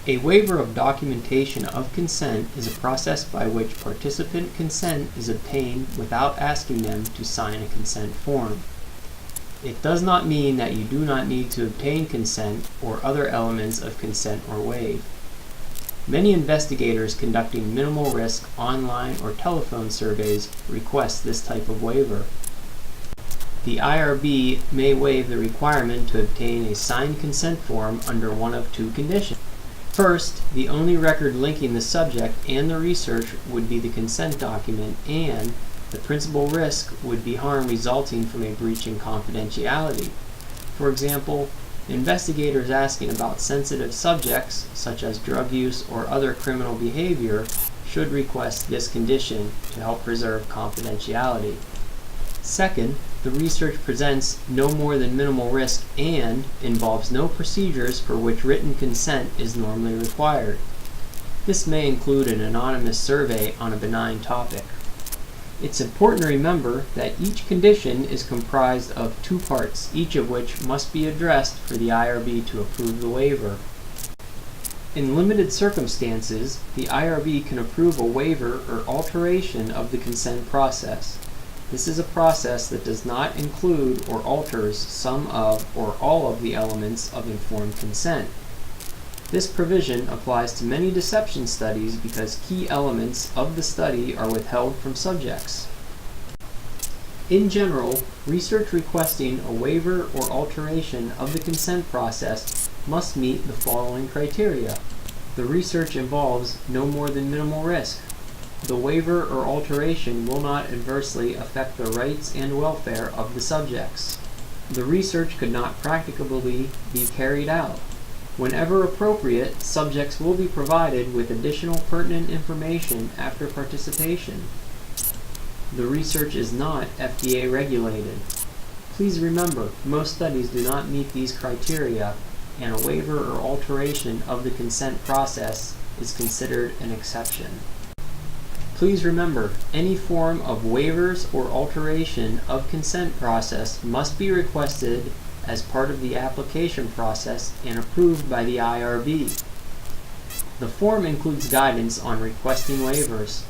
A waiver of documentation of consent is a process by which participant consent is obtained without asking them to sign a consent form. It does not mean that you do not need to obtain consent or other elements of consent are waived. Many investigators conducting minimal risk online or telephone surveys request this type of waiver. The IRB may waive the requirement to obtain a signed consent form under one of two conditions. First, the only record linking the subject and the research would be the consent document, and the principal risk would be harm resulting from a breach in confidentiality. For example, investigators asking about sensitive subjects, such as drug use or other criminal behavior, should request this condition to help preserve confidentiality. Second, the research presents no more than minimal risk and involves no procedures for which written consent is normally required. This may include an anonymous survey on a benign topic. It's important to remember that each condition is comprised of two parts, each of which must be addressed for the IRB to approve the waiver. In limited circumstances, the IRB can approve a waiver or alteration of the consent process. This is a process that does not include or alters some of or all of the elements of informed consent. This provision applies to many deception studies because key elements of the study are withheld from subjects. In general, research requesting a waiver or alteration of the consent process must meet the following criteria. The research involves no more than minimal risk. The waiver or alteration will not adversely affect the rights and welfare of the subjects. The research could not practicably be carried out. Whenever appropriate, subjects will be provided with additional pertinent information after participation. The research is not FDA regulated. Please remember, most studies do not meet these criteria, and a waiver or alteration of the consent process is considered an exception. Please remember, any form of waivers or alteration of consent process must be requested as part of the application process and approved by the IRB. The form includes guidance on requesting waivers.